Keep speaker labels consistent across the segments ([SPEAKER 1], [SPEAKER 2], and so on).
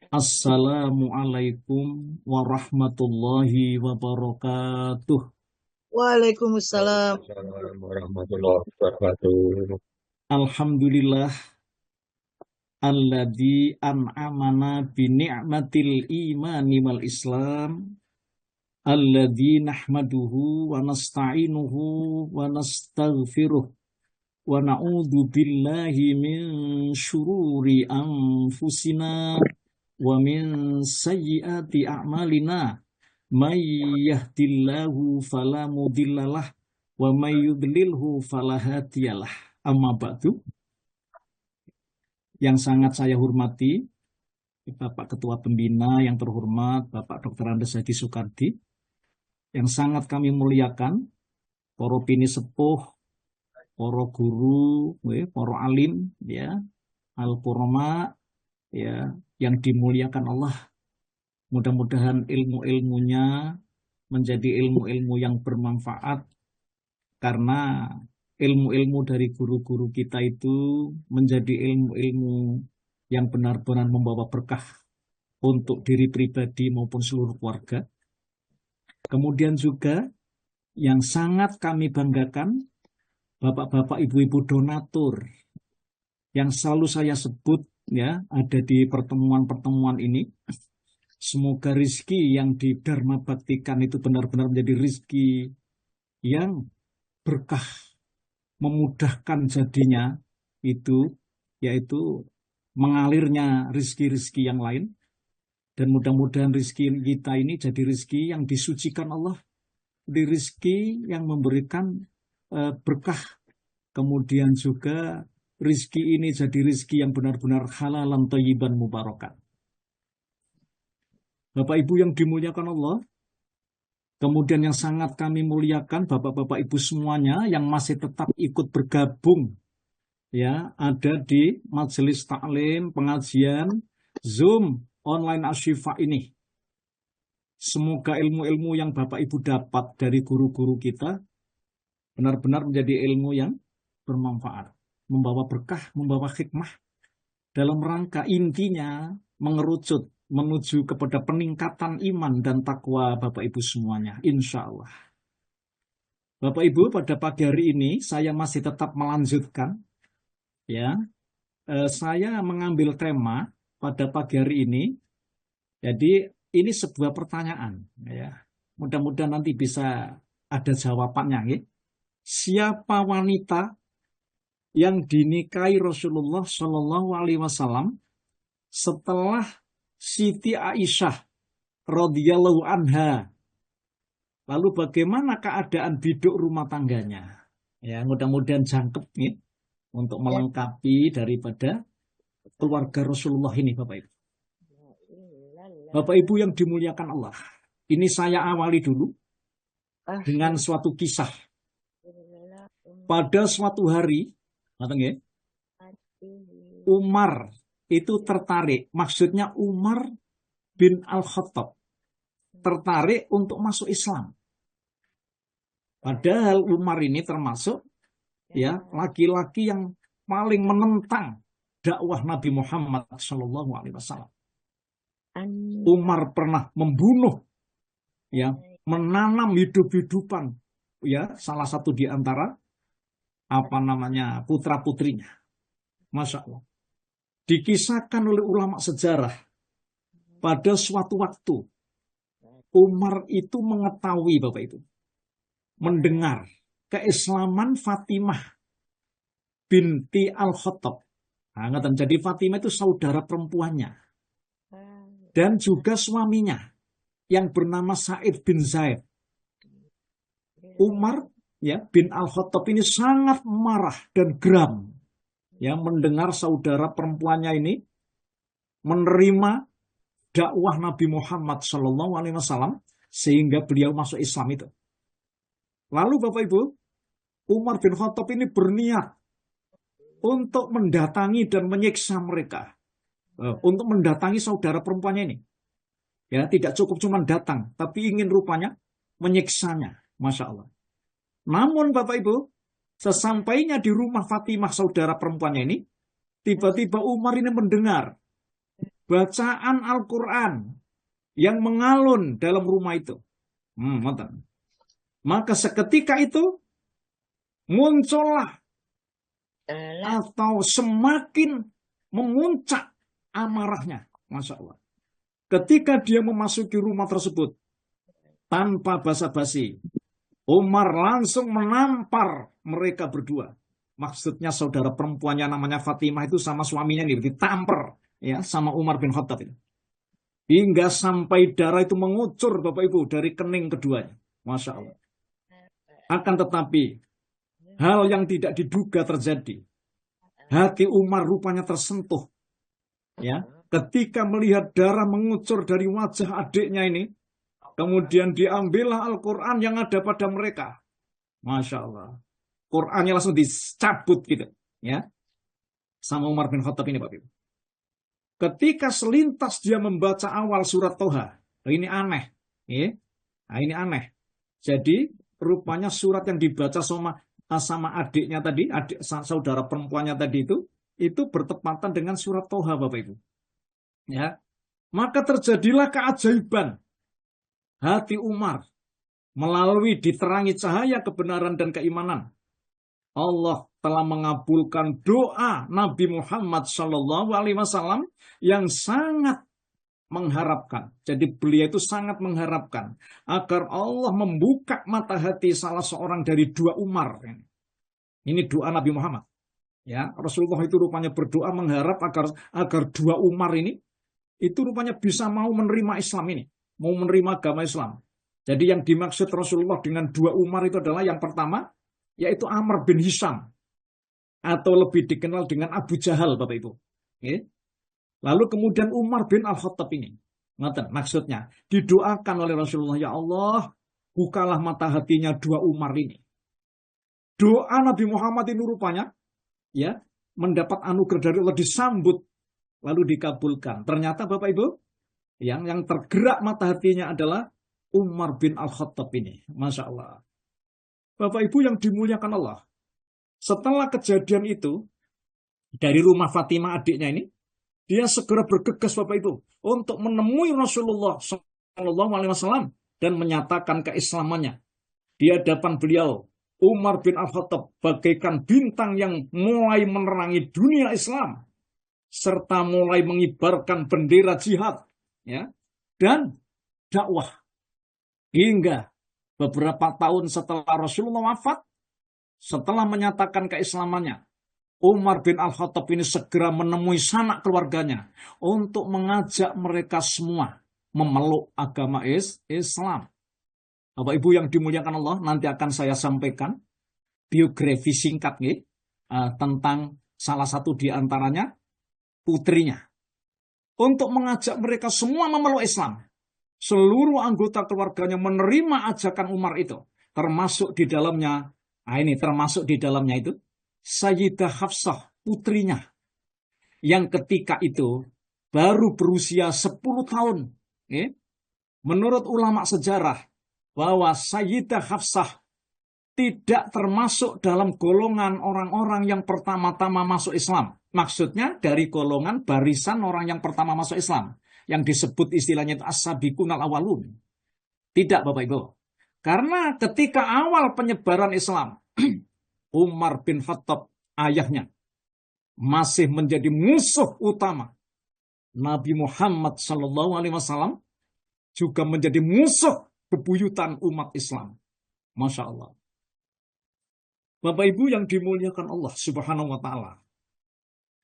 [SPEAKER 1] Assalamualaikum warahmatullahi wabarakatuh.
[SPEAKER 2] Waalaikumsalam.
[SPEAKER 3] Waalaikumsalam warahmatullahi wabarakatuh.
[SPEAKER 1] Alhamdulillah alladzi an'amana bi ni'matil imani wal Islam alladzi nahmaduhu wa nasta'inuhu wa nastaghfiruh wa na'udzu billahi min syururi anfusina wa min sayyiati a'malina. May yahdillahu fala mudhillalah wa may yudlilhu fala hadiyalah. Amma ba'du. Yang sangat saya hormati Bapak Ketua Pembina yang terhormat Bapak Dr. Andes Hadi Soekardi, yang sangat kami muliakan para pini sepuh, para guru, para alim, ya, al-qurama, ya, yang dimuliakan Allah. Mudah-mudahan ilmu-ilmunya menjadi ilmu-ilmu yang bermanfaat, karena ilmu-ilmu dari guru-guru kita itu menjadi ilmu-ilmu yang benar-benar membawa berkah untuk diri pribadi maupun seluruh keluarga. Kemudian juga yang sangat kami banggakan, bapak-bapak, ibu-ibu donatur yang selalu saya sebut, ya, ada di pertemuan-pertemuan ini. Semoga rizki yang didharma baktikan itu benar-benar menjadi rizki yang berkah, memudahkan jadinya itu, yaitu mengalirnya rizki-rizki yang lain. Dan mudah-mudahan rizki kita ini jadi rizki yang disucikan Allah, di rizki yang memberikan berkah. Kemudian juga rizki ini jadi rizki yang benar-benar halalan thayyiban mubarakan. Bapak Ibu yang dimuliakan Allah, kemudian yang sangat kami muliakan Bapak-bapak Ibu semuanya yang masih tetap ikut bergabung, ya, ada di majelis taklim, pengajian, Zoom, online Asyifa ini. Semoga ilmu-ilmu yang Bapak Ibu dapat dari guru-guru kita benar-benar menjadi ilmu yang bermanfaat, membawa berkah, membawa hikmah, dalam rangka intinya mengerucut menuju kepada peningkatan iman dan takwa Bapak Ibu semuanya, insya Allah. Bapak Ibu, pada pagi hari ini saya masih tetap melanjutkan, ya, saya mengambil tema pada pagi hari ini. Jadi ini sebuah pertanyaan, ya. Mudah-mudahan nanti bisa ada jawabannya, ya. Siapa wanita yang dinikahi Rasulullah Shallallahu Alaihi Wasallam setelah Siti Aisyah radhiyallahu anha? Lalu bagaimana keadaan biduk rumah tangganya? Ya, mudah-mudahan jangkep, ya, untuk melengkapi daripada keluarga Rasulullah ini, Bapak Ibu. Bapak Ibu yang dimuliakan Allah, ini saya awali dulu dengan suatu kisah. Pada suatu hari, Umar itu tertarik, maksudnya Umar bin Al-Khattab tertarik untuk masuk Islam. Padahal Umar ini termasuk, ya, laki-laki yang paling menentang dakwah Nabi Muhammad Shallallahu Alaihi Wasallam. Umar pernah membunuh, ya, menanam hidup-hidupan, ya, salah satu di antara putra-putrinya. Masya Allah. Dikisahkan oleh ulama sejarah, pada suatu waktu Umar itu mengetahui, Bapak Ibu, mendengar keislaman Fatimah binti Al-Khattab. Nah, jadi Fatimah itu saudara perempuannya, dan juga suaminya yang bernama Sa'id bin Zaid. Umar, ya, bin Al-Khattab ini sangat marah dan geram, ya, mendengar saudara perempuannya ini menerima dakwah Nabi Muhammad Shallallahu Alaihi Wasallam sehingga beliau masuk Islam itu. Lalu Bapak Ibu, Umar bin Khattab ini berniat untuk mendatangi dan menyiksa mereka, untuk mendatangi saudara perempuannya ini. Ya, tidak cukup cuma datang, tapi ingin rupanya menyiksanya. Masya Allah. Namun Bapak Ibu, sesampainya di rumah Fatimah saudara perempuannya ini, tiba-tiba Umar ini mendengar bacaan Al-Quran yang mengalun dalam rumah itu. Maka seketika itu muncullah atau semakin memuncak amarahnya. Masya Allah. Ketika dia memasuki rumah tersebut, tanpa basa-basi, Umar langsung menampar mereka berdua. Maksudnya saudara perempuannya namanya Fatimah itu sama suaminya nih, ditampar ya sama Umar bin Khattab itu. Hingga sampai darah itu mengucur Bapak Ibu dari kening keduanya. Masya Allah. Akan tetapi, hal yang tidak diduga terjadi. Hati Umar rupanya tersentuh. Ya, ketika melihat darah mengucur dari wajah adiknya ini, kemudian diambillah Al-Quran yang ada pada mereka. Masya Allah. Qurannya langsung dicabut gitu. Ya, sama Umar bin Khattab ini Bapak Ibu. Ketika selintas dia membaca awal surat Toha. Ini aneh. Ya. Nah, ini aneh. Jadi, rupanya surat yang dibaca sama adiknya tadi, adik saudara perempuannya tadi itu bertepatan dengan surat Toha Bapak Ibu. Ya, maka terjadilah keajaiban hati Umar melalui diterangi cahaya kebenaran dan keimanan. Allah telah mengabulkan doa Nabi Muhammad SAW yang sangat mengharapkan. Jadi beliau itu sangat mengharapkan agar Allah membuka mata hati salah seorang dari dua Umar. Ini doa Nabi Muhammad. Ya, Rasulullah itu rupanya berdoa mengharap agar dua Umar ini itu rupanya bisa mau menerima Islam ini, mau menerima agama Islam. Jadi yang dimaksud Rasulullah dengan dua Umar itu adalah yang pertama, yaitu Amr bin Hisham, atau lebih dikenal dengan Abu Jahal, Bapak Ibu. Oke. Lalu kemudian Umar bin Al-Khattab ini, maksudnya didoakan oleh Rasulullah, ya Allah, bukalah mata hatinya dua Umar ini. Doa Nabi Muhammad ini rupanya, ya, mendapat anugerah dari Allah, disambut lalu dikabulkan. Ternyata Bapak Ibu, yang tergerak mata hatinya adalah Umar bin Al-Khattab ini. Masya Allah. Bapak Ibu yang dimuliakan Allah. Setelah kejadian itu, dari rumah Fatimah adiknya ini, dia segera bergegas Bapak Ibu untuk menemui Rasulullah SAW dan menyatakan keislamannya. Di hadapan beliau, Umar bin Al-Khattab bagaikan bintang yang mulai menerangi dunia Islam, serta mulai mengibarkan bendera jihad, ya, dan dakwah. Hingga beberapa tahun setelah Rasulullah wafat, setelah menyatakan keislamannya, Umar bin Al-Khattab ini segera menemui sanak keluarganya untuk mengajak mereka semua memeluk agama Islam. Bapak Ibu yang dimuliakan Allah, nanti akan saya sampaikan biografi singkat nih, tentang salah satu di antaranya, putrinya, untuk mengajak mereka semua memeluk Islam. Seluruh anggota keluarganya menerima ajakan Umar itu, termasuk di dalamnya itu Sayyidah Hafsah, putrinya, yang ketika itu baru berusia 10 tahun. Menurut ulama sejarah, bahwa Sayyidah Hafsah tidak termasuk dalam golongan orang-orang yang pertama-tama masuk Islam. Maksudnya dari golongan barisan orang yang pertama masuk Islam. Yang disebut istilahnya itu as-sabiqun al-awwalun. Tidak Bapak Ibu. Karena ketika awal penyebaran Islam, Umar bin Khattab, ayahnya, masih menjadi musuh utama. Nabi Muhammad SAW juga menjadi musuh bebuyutan umat Islam. Masya Allah. Bapak Ibu yang dimuliakan Allah Subhanahu wa Ta'ala.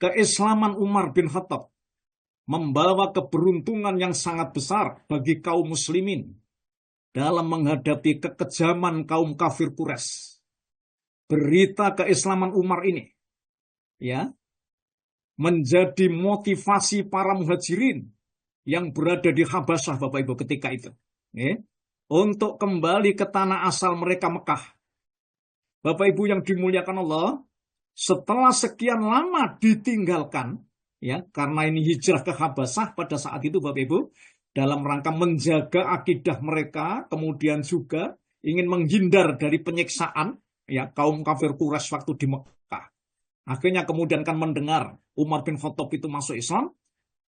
[SPEAKER 1] Keislaman Umar bin Khattab membawa keberuntungan yang sangat besar bagi kaum muslimin dalam menghadapi kekejaman kaum kafir Quraisy. Berita keislaman Umar ini, ya, menjadi motivasi para muhajirin yang berada di Habasyah Bapak Ibu ketika itu, untuk kembali ke tanah asal mereka, Mekah. Bapak Ibu yang dimuliakan Allah, setelah sekian lama ditinggalkan, ya, karena ini hijrah ke Habasyah pada saat itu Bapak Ibu, dalam rangka menjaga akidah mereka, kemudian juga ingin menghindar dari penyiksaan, ya, kaum kafir Quraisy waktu di Mekah. Akhirnya kemudian kan mendengar Umar bin Khattab itu masuk Islam,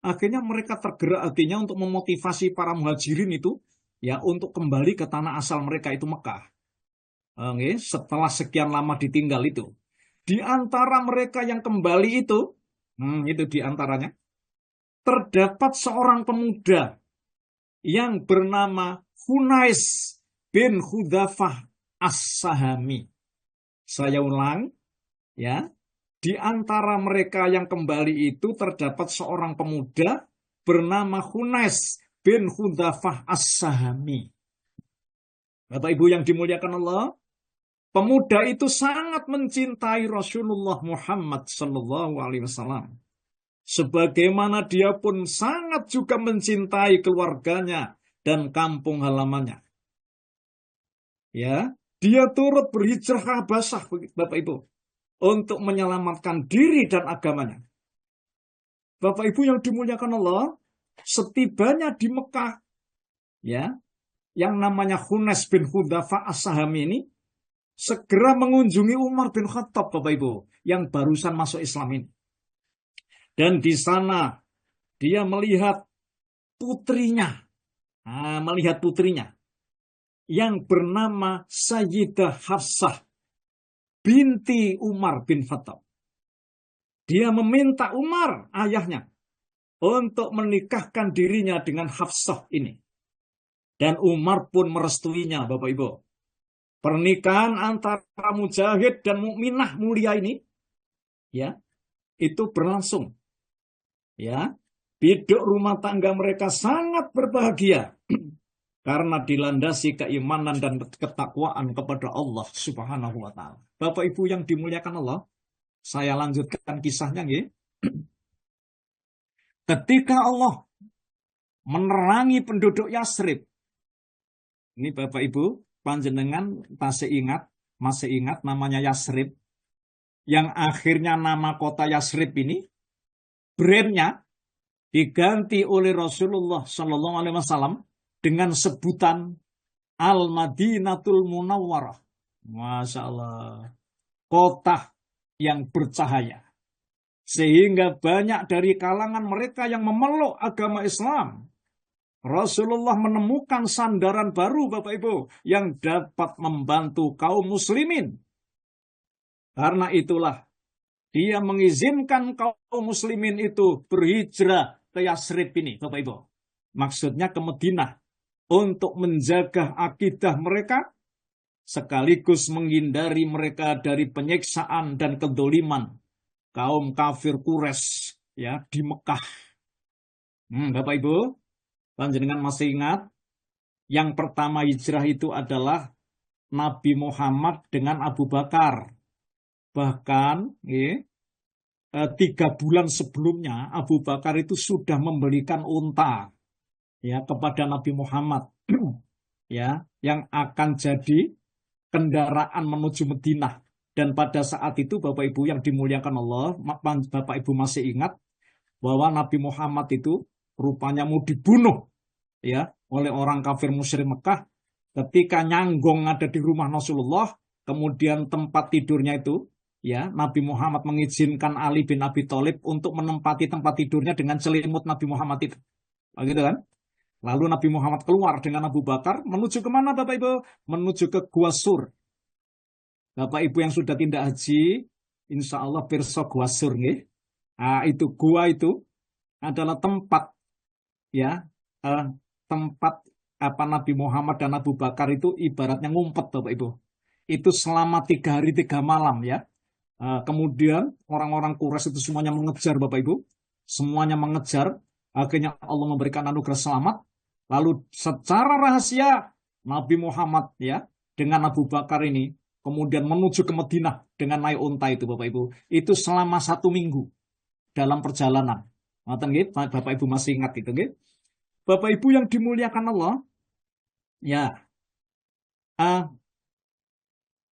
[SPEAKER 1] Akhirnya mereka tergerak hatinya untuk memotivasi para muhajirin itu ya untuk kembali ke tanah asal mereka itu Mekah. Nggih, setelah sekian lama ditinggal itu. Di antara mereka yang kembali itu di antaranya, terdapat seorang pemuda yang bernama Hunais bin Hudzafah As-Sahami. Saya ulang, ya. Di antara mereka yang kembali itu terdapat seorang pemuda bernama Hunais bin Hudzafah As-Sahami. Bapak Ibu yang dimuliakan Allah, pemuda itu sangat mencintai Rasulullah Muhammad Sallallahu Alaihi Wasallam. Sebagaimana dia pun sangat juga mencintai keluarganya dan kampung halamannya. Ya, dia turut berhijrah ke Habasyah, Bapak Ibu, untuk menyelamatkan diri dan agamanya. Bapak Ibu yang dimuliakan Allah, setibanya di Mekah, ya, yang namanya Hunais bin Hudzafah As-Sahami ini segera mengunjungi Umar bin Khattab, Bapak Ibu, yang barusan masuk Islam ini. Dan di sana dia melihat putrinya, yang bernama Sayyidah Hafsah binti Umar bin Khattab. Dia meminta Umar, ayahnya, untuk menikahkan dirinya dengan Hafsah ini. Dan Umar pun merestuinya, Bapak Ibu. Pernikahan antara Mujahid dan Mukminah mulia ini, ya, itu berlangsung. Ya, hidup rumah tangga mereka sangat berbahagia karena dilandasi keimanan dan ketakwaan kepada Allah Subhanahu wa taala. Bapak Ibu yang dimuliakan Allah, saya lanjutkan kisahnya nggih. Ketika Allah menerangi penduduk Yasrib. Ini Bapak Ibu, panjenengan masih ingat namanya Yasrib, yang akhirnya nama kota Yasrib ini brandnya diganti oleh Rasulullah Shallallahu Alaihi Wasallam dengan sebutan Al-Madinatul Munawwarah. Masya Allah, kota yang bercahaya. Sehingga banyak dari kalangan mereka yang memeluk agama Islam. Rasulullah menemukan sandaran baru, Bapak Ibu, yang dapat membantu kaum muslimin. Karena itulah dia mengizinkan kaum muslimin itu berhijrah ke Yasrib ini, Bapak Ibu. Maksudnya ke Madinah untuk menjaga akidah mereka sekaligus menghindari mereka dari penyiksaan dan kedoliman kaum kafir Quraisy ya di Mekah. Bapak Ibu, panjenengan masih ingat yang pertama hijrah itu adalah Nabi Muhammad dengan Abu Bakar. Bahkan 3 bulan sebelumnya Abu Bakar itu sudah memberikan unta ya kepada Nabi Muhammad ya yang akan jadi kendaraan menuju Madinah. Dan pada saat itu Bapak Ibu yang dimuliakan Allah, Bapak Ibu masih ingat bahwa Nabi Muhammad itu rupanya mau dibunuh ya oleh orang kafir musyrik Mekah ketika nyanggong ada di rumah Rasulullah, kemudian tempat tidurnya itu ya Nabi Muhammad mengizinkan Ali bin Abi Thalib untuk menempati tempat tidurnya dengan selimut Nabi Muhammad itu. Begitu kan? Lalu Nabi Muhammad keluar dengan Abu Bakar menuju kemana Bapak Ibu? Menuju ke Gua Sur. Bapak Ibu yang sudah tindak haji, insya Allah pirsa Gua Sur nih. Itu gua itu adalah tempat ya tempat Nabi Muhammad dan Abu Bakar itu ibaratnya ngumpet Bapak Ibu. Itu selama 3 hari 3 malam ya. Kemudian orang-orang Quraisy itu semuanya mengejar Bapak Ibu. Semuanya mengejar. Akhirnya Allah memberikan anugerah selamat. Lalu secara rahasia Nabi Muhammad ya dengan Abu Bakar ini kemudian menuju ke Madinah dengan naik unta itu Bapak Ibu. Itu selama 1 minggu dalam perjalanan. Bapak Ibu masih ingat itu nggih? Bapak Ibu yang dimuliakan Allah, ya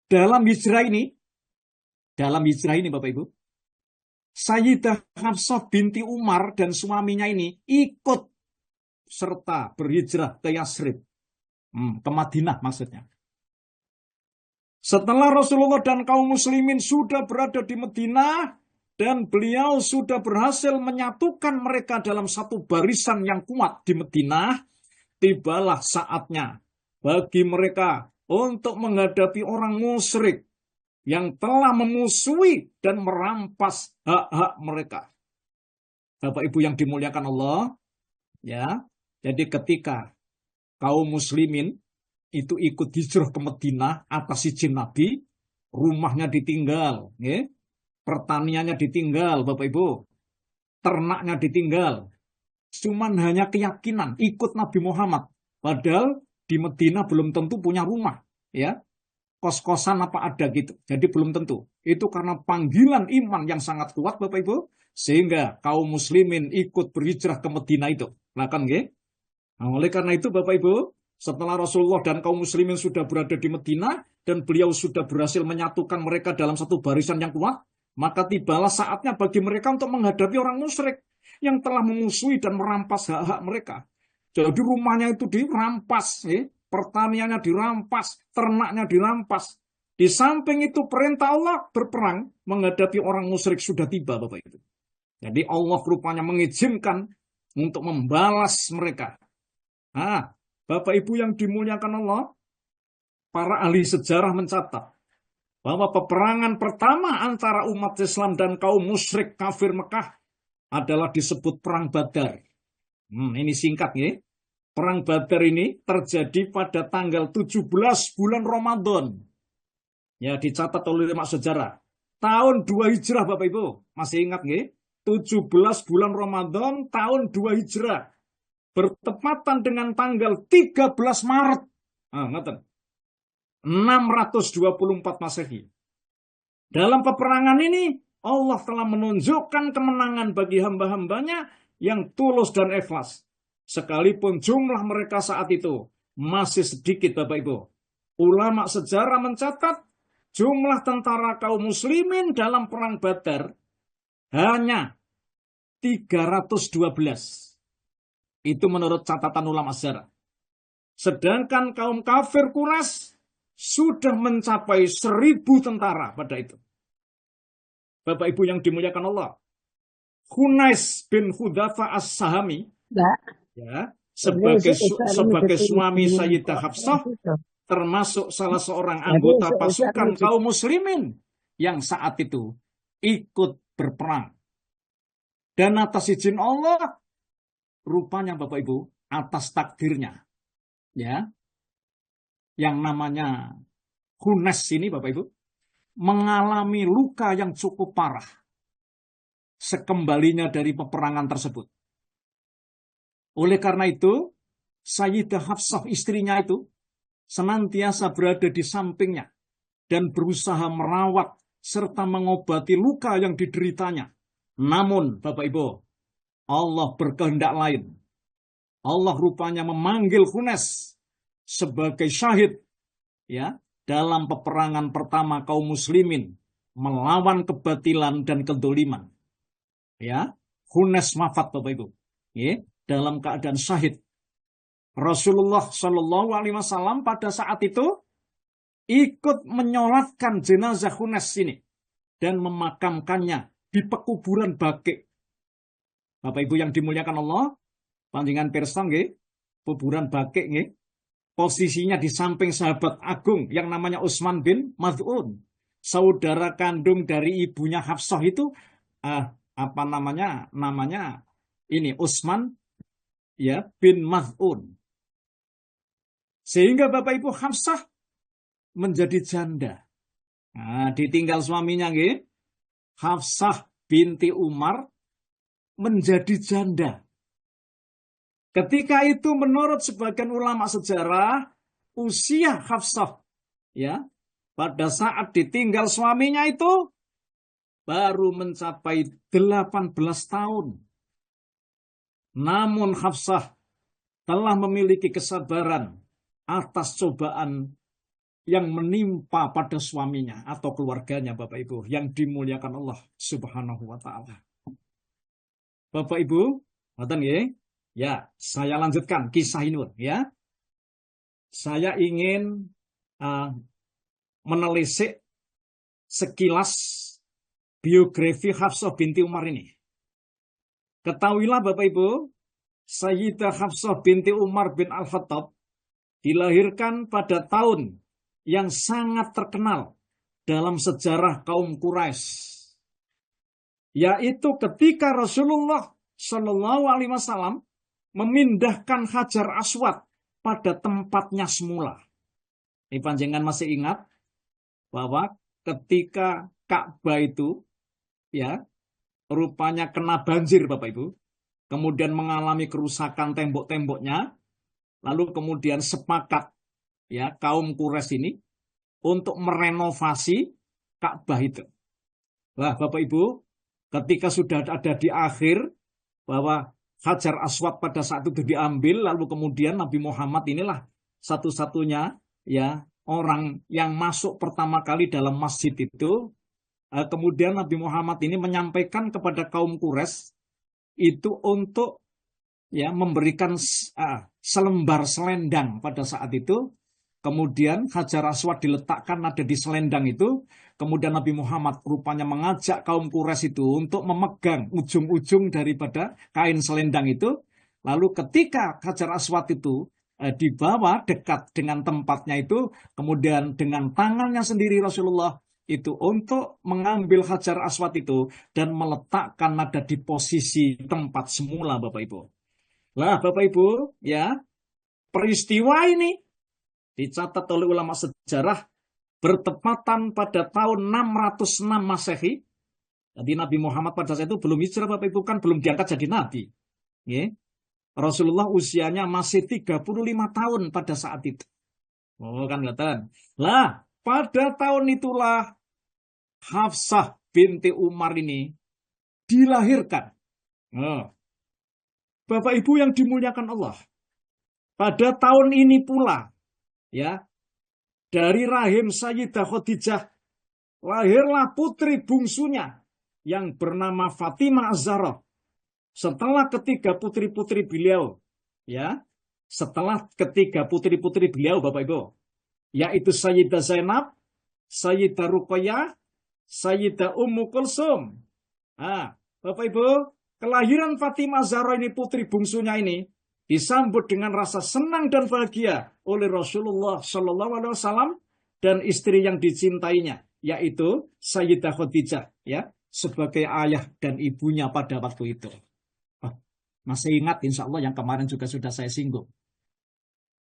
[SPEAKER 1] dalam hijrah ini Bapak Ibu, Sayyidah Hafsah binti Umar dan suaminya ini ikut serta berhijrah ke Yasrib, ke Madinah maksudnya. Setelah Rasulullah dan kaum muslimin sudah berada di Madinah, Dan beliau sudah berhasil menyatukan mereka dalam satu barisan yang kuat di Madinah. Tibalah saatnya bagi mereka untuk menghadapi orang musyrik yang telah memusuhi dan merampas hak-hak mereka. Bapak Ibu yang dimuliakan Allah, ya. Jadi ketika kaum muslimin itu ikut hijrah ke Madinah atas izin Nabi, rumahnya ditinggal, ya. Pertaniannya ditinggal, Bapak Ibu. Ternaknya ditinggal. Cuman hanya keyakinan ikut Nabi Muhammad. Padahal di Madinah belum tentu punya rumah, ya. Kos-kosan apa ada gitu. Jadi belum tentu. Itu karena panggilan iman yang sangat kuat, Bapak Ibu, sehingga kaum muslimin ikut berhijrah ke Madinah itu. Nah, kan, nggih? Nah, oleh karena itu, Bapak Ibu, setelah Rasulullah dan kaum muslimin sudah berada di Madinah dan beliau sudah berhasil menyatukan mereka dalam satu barisan yang kuat, maka tibalah saatnya bagi mereka untuk menghadapi orang musyrik yang telah memusuhi dan merampas hak-hak mereka. Jadi rumahnya itu dirampas, ya. Pertaniannya dirampas, ternaknya dirampas. Di samping itu perintah Allah berperang menghadapi orang musyrik sudah tiba, Bapak Ibu. Jadi Allah rupanya mengizinkan untuk membalas mereka. Nah, Bapak Ibu yang dimuliakan Allah, para ahli sejarah mencatat bahwa peperangan pertama antara umat Islam dan kaum musyrik kafir Mekah adalah disebut Perang Badar. Ini singkat ya. Perang Badar ini terjadi pada tanggal 17 bulan Ramadan. Ya, dicatat oleh ulama sejarah. Tahun 2 Hijrah, Bapak Ibu. Masih ingat nggih? 17 bulan Ramadan tahun 2 Hijrah. Bertepatan dengan tanggal 13 Maret. Ngoten. 624 Masehi. Dalam peperangan ini, Allah telah menunjukkan kemenangan bagi hamba-hambanya yang tulus dan ikhlas. Sekalipun jumlah mereka saat itu masih sedikit, Bapak Ibu. Ulama sejarah mencatat jumlah tentara kaum muslimin dalam perang Badar hanya 312. Itu menurut catatan ulama sejarah. Sedangkan kaum kafir Quraisy sudah mencapai 1.000 tentara pada itu. Bapak Ibu yang dimuliakan Allah. Hunais bin Hudzafa As-Sahami, ya, sebagai suami Sayyidah Hafsah, termasuk salah seorang anggota pasukan kaum muslimin yang saat itu ikut berperang. Dan atas izin Allah, rupanya Bapak Ibu, atas takdirnya, ya, yang namanya Hunes ini Bapak Ibu, mengalami luka yang cukup parah sekembalinya dari peperangan tersebut. Oleh karena itu, Sayyidah Hafsah istrinya itu senantiasa berada di sampingnya dan berusaha merawat serta mengobati luka yang dideritanya. Namun, Bapak Ibu, Allah berkehendak lain. Allah rupanya memanggil Hunes sebagai syahid, ya, dalam peperangan pertama kaum muslimin melawan kebatilan dan kedoliman. Ya, Hunes wafat, Bapak Ibu, ya, dalam keadaan syahid. Rasulullah Shallallahu Alaihi Wasallam pada saat itu ikut menyolatkan jenazah Hunes ini dan memakamkannya di pekuburan Baqi. Bapak Ibu yang dimuliakan Allah, panjenengan pirsa nggih, kuburan Baqi nggih, posisinya di samping sahabat agung yang namanya Utsman bin Maz'un, saudara kandung dari ibunya Hafsah itu, apa namanya? Namanya ini Utsman, ya, bin Maz'un. Sehingga Bapak Ibu Hafsah menjadi janda. Nah, ditinggal suaminya nggih. Hafsah binti Umar menjadi janda. Ketika itu menurut sebagian ulama sejarah, usia Hafsah, ya, pada saat ditinggal suaminya itu baru mencapai 18 tahun. Namun Hafsah telah memiliki kesabaran atas cobaan yang menimpa pada suaminya atau keluarganya, Bapak Ibu yang dimuliakan Allah Subhanahu wa taala. Bapak Ibu, ngoten nggih? Ya, saya lanjutkan kisah ini, ya. Saya ingin menelisik sekilas biografi Hafsah binti Umar ini. Ketahuilah Bapak Ibu, Sayyidah Hafsah binti Umar bin Al-Khattab dilahirkan pada tahun yang sangat terkenal dalam sejarah kaum Quraisy, yaitu ketika Rasulullah Shallallahu Alaihi Wasallam memindahkan Hajar Aswad pada tempatnya semula. Ini panjenengan masih ingat bahwa ketika Ka'bah itu ya rupanya kena banjir Bapak Ibu, kemudian mengalami kerusakan tembok-temboknya, lalu kemudian sepakat ya kaum Quraisy ini untuk merenovasi Ka'bah itu. Wah Bapak Ibu, ketika sudah ada di akhir bahwa Hajar Aswad pada saat itu diambil, lalu kemudian Nabi Muhammad inilah satu-satunya ya orang yang masuk pertama kali dalam masjid itu. Kemudian Nabi Muhammad ini menyampaikan kepada kaum Quraisy itu untuk ya memberikan selembar selendang pada saat itu. Kemudian Hajar Aswad diletakkan ada di selendang itu. Kemudian Nabi Muhammad rupanya mengajak kaum Quraisy itu untuk memegang ujung-ujung daripada kain selendang itu. Lalu ketika Hajar Aswad itu dibawa dekat dengan tempatnya itu, kemudian dengan tangannya sendiri Rasulullah itu untuk mengambil Hajar Aswad itu dan meletakkan ada di posisi tempat semula Bapak Ibu. Lah Bapak Ibu ya, peristiwa ini dicatat oleh ulama sejarah bertepatan pada tahun 606 Masehi. Jadi Nabi Muhammad pada saat itu belum hijrah Bapak Ibu, kan belum diangkat jadi nabi. Ya. Rasulullah usianya masih 35 tahun pada saat itu. Oh kan kelihatan. Lah pada tahun itulah Hafsah binti Umar ini dilahirkan. Oh. Bapak Ibu yang dimuliakan Allah. Pada tahun ini pula, ya, dari rahim Sayyidah Khadijah lahirlah putri bungsunya yang bernama Fatimah Az-Zahra. Setelah ketiga putri-putri beliau, ya, setelah ketiga putri-putri beliau, Bapak Ibu, yaitu Sayyidah Zainab, Sayyidah Ruqayyah, Sayyidah Ummu Kulsum. Nah, Bapak Ibu, kelahiran Fatimah Az-Zahra ini putri bungsunya ini disambut dengan rasa senang dan bahagia oleh Rasulullah Shallallahu Alaihi Wasallam dan istri yang dicintainya, yaitu Sayyidah Khadijah, ya, sebagai ayah dan ibunya pada waktu itu. Masih ingat insya Allah yang kemarin juga sudah saya singgung.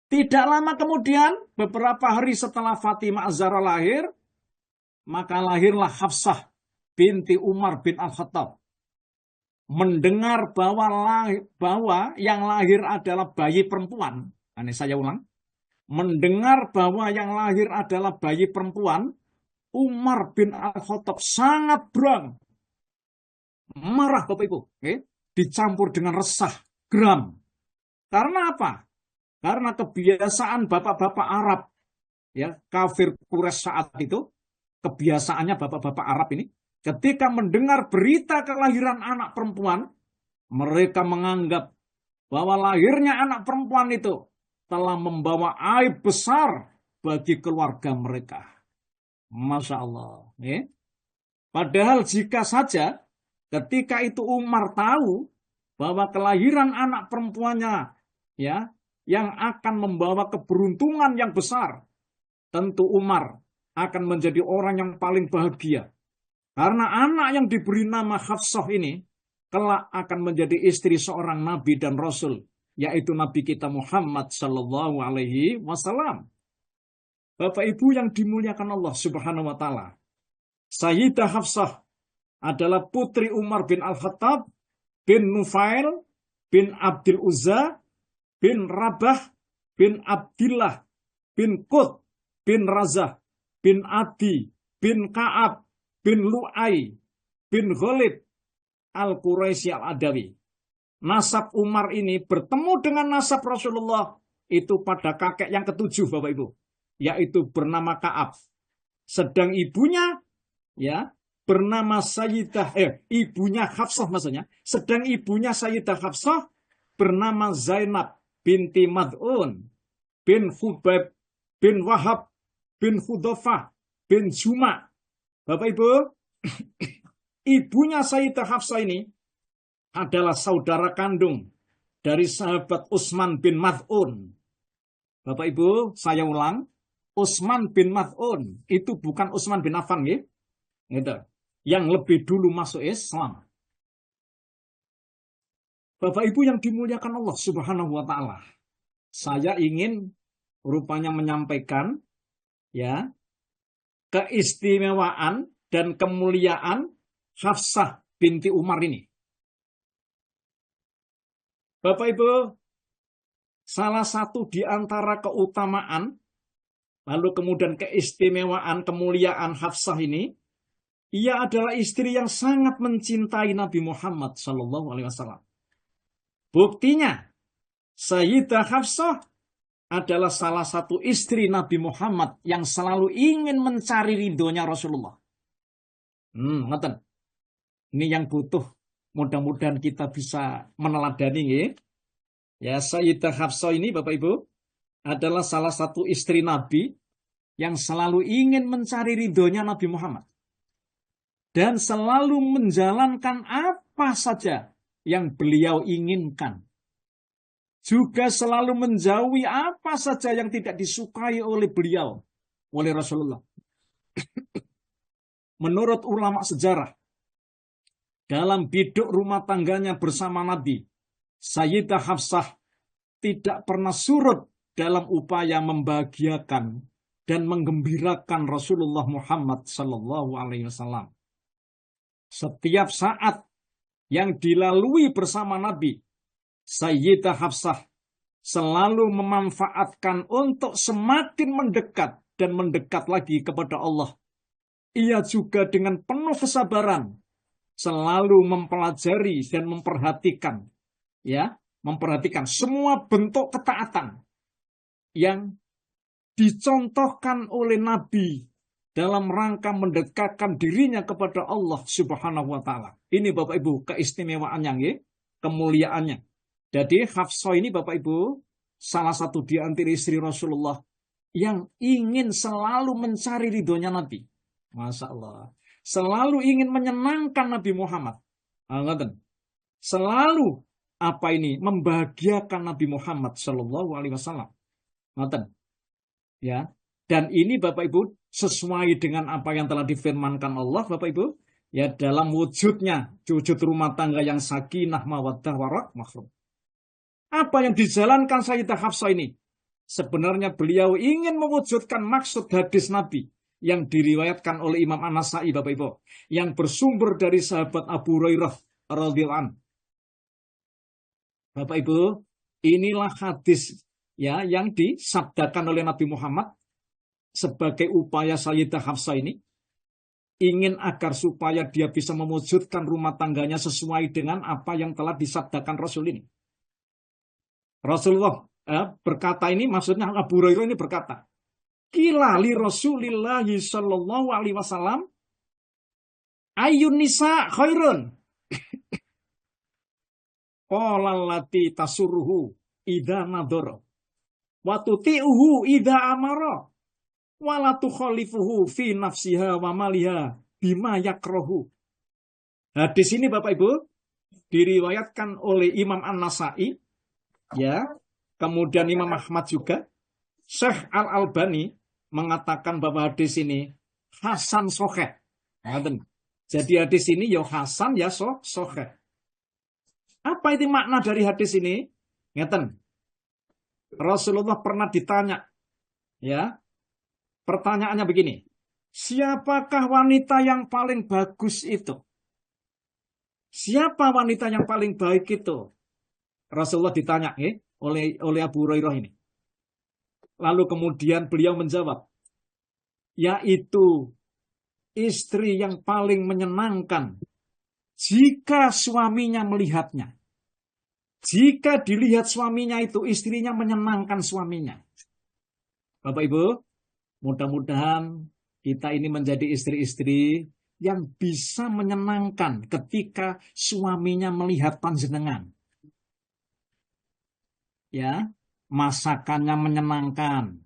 [SPEAKER 1] Tidak lama kemudian, beberapa hari setelah Fatimah Az-Zahra lahir, maka lahirlah Hafsah binti Umar bin Al-Khattab. Mendengar bahwa yang lahir adalah bayi perempuan. Ini saya ulang. Mendengar bahwa yang lahir adalah bayi perempuan, Umar bin Al-Khattab sangat berang. Marah Bapak Ibu. Dicampur dengan resah, geram. Karena apa? Karena kebiasaan bapak-bapak Arab, ya, kafir Quraisy saat itu, kebiasaannya bapak-bapak Arab ini, ketika mendengar berita kelahiran anak perempuan, mereka menganggap bahwa lahirnya anak perempuan itu telah membawa aib besar bagi keluarga mereka. Masya Allah. Ya. Padahal jika saja ketika itu Umar tahu bahwa kelahiran anak perempuannya ya yang akan membawa keberuntungan yang besar, tentu Umar akan menjadi orang yang paling bahagia. Karena anak yang diberi nama Hafsah ini kelak akan menjadi istri seorang nabi dan rasul, yaitu Nabi kita Muhammad Sallallahu Alaihi Wasallam. Bapak Ibu yang dimuliakan Allah Subhanahu Wa Taala, Sayyidah Hafsah adalah putri Umar bin Al-Khattab bin Nufail bin Abdul Uzza bin Rabah bin Abdillah bin Qut bin Razah bin Adi bin Ka'ab bin Lu'ay bin Khalid Al-Quraisy Al-Adawi. Nasab Umar ini bertemu dengan nasab Rasulullah itu pada kakek yang ketujuh Bapak Ibu, yaitu bernama Ka'ab. Sedang ibunya ya bernama ibunya Hafsah maksudnya. Sedang ibunya Sayyidah Hafsah bernama Zainab binti Mad'un bin Khubayb bin Wahab bin Khudofah bin Juma. Bapak Ibu, ibunya Sayyidah Hafsah ini adalah saudara kandung dari sahabat Utsman bin Maz'un. Bapak Ibu, saya ulang, Utsman bin Maz'un itu bukan Utsman bin Affan, ya? Gitu. Yang lebih dulu masuk Islam. Bapak Ibu yang dimuliakan Allah Subhanahu wa taala. Saya ingin rupanya menyampaikan ya keistimewaan dan kemuliaan Hafsah binti Umar ini. Bapak Ibu, salah satu di antara keutamaan lalu kemudian keistimewaan kemuliaan Hafsah ini, ia adalah istri yang sangat mencintai Nabi Muhammad SAW. Buktinya, Sayyidah Hafsah adalah salah satu istri Nabi Muhammad yang selalu ingin mencari ridhonya Rasulullah. Ngoten. Ini yang butuh. Mudah-mudahan kita bisa meneladani. Ya, Sayyidah Hafsah ini, Bapak Ibu, adalah salah satu istri Nabi yang selalu ingin mencari ridhonya Nabi Muhammad. Dan selalu menjalankan apa saja yang beliau inginkan. Juga selalu menjauhi apa saja yang tidak disukai oleh beliau, oleh Rasulullah. Menurut ulama sejarah, dalam biduk rumah tangganya bersama Nabi, Sayyidah Hafsah tidak pernah surut dalam upaya membahagiakan dan menggembirakan Rasulullah Muhammad SAW. Setiap saat yang dilalui bersama Nabi, Sayyidah Hafsah selalu memanfaatkan untuk semakin mendekat dan mendekat lagi kepada Allah. Ia juga dengan penuh kesabaran selalu mempelajari dan memperhatikan semua bentuk ketaatan yang dicontohkan oleh Nabi dalam rangka mendekatkan dirinya kepada Allah Subhanahu wa taala. Ini Bapak Ibu keistimewaannya, ya, kemuliaannya. Jadi Hafsah ini Bapak Ibu salah satu di antara istri Rasulullah yang ingin selalu mencari ridhonya Nabi. Masya Allah. Selalu ingin menyenangkan Nabi Muhammad. Selalu membahagiakan Nabi Muhammad SAW. Ya. Dan ini Bapak Ibu sesuai dengan apa yang telah difirmankan Allah Bapak Ibu. Ya, dalam wujudnya, wujud rumah tangga yang sakinah, mawaddah, warahmah. Apa yang dijalankan Sayyidah Hafsah ini? Sebenarnya beliau ingin mewujudkan maksud hadis Nabi yang diriwayatkan oleh Imam An-Nasa'i, Bapak Ibu, yang bersumber dari sahabat Abu Hurairah radhiyallahu anhu. Bapak Ibu, inilah hadis ya yang disabdakan oleh Nabi Muhammad sebagai upaya Sayyidah Hafsah ini ingin agar supaya dia bisa mewujudkan rumah tangganya sesuai dengan apa yang telah disabdakan Rasul ini. Rasulullah berkata ini, maksudnya Abu Hurairah ini berkata, "Qila li Rasulillahi sallallahu alaihi wasallam, ayyun nisa khairun?" Qala allati tasurruhu idza nadhara wa tuti'uhu idza amara wa la tukhalifuhu fi nafsiha wa maliha bima yakrahu. Hadis ini Bapak Ibu diriwayatkan oleh Imam An-Nasa'i, ya, kemudian Imam Ahmad juga. Syekh Al-Albani mengatakan bahwa hadis ini hasan sahih. Jadi hadis ini ya hasan ya sahih. Apa itu makna dari hadis ini? Ngeten. Rasulullah pernah ditanya, ya. Pertanyaannya begini, siapakah wanita yang paling bagus itu? Siapa wanita yang paling baik itu? Rasulullah ditanya oleh Abu Hurairah ini. Lalu kemudian beliau menjawab, yaitu istri yang paling menyenangkan jika suaminya melihatnya. Jika dilihat suaminya itu, istrinya menyenangkan suaminya. Bapak Ibu, mudah-mudahan kita ini menjadi istri-istri yang bisa menyenangkan ketika suaminya melihat panjenengan. Ya, masakannya menyenangkan,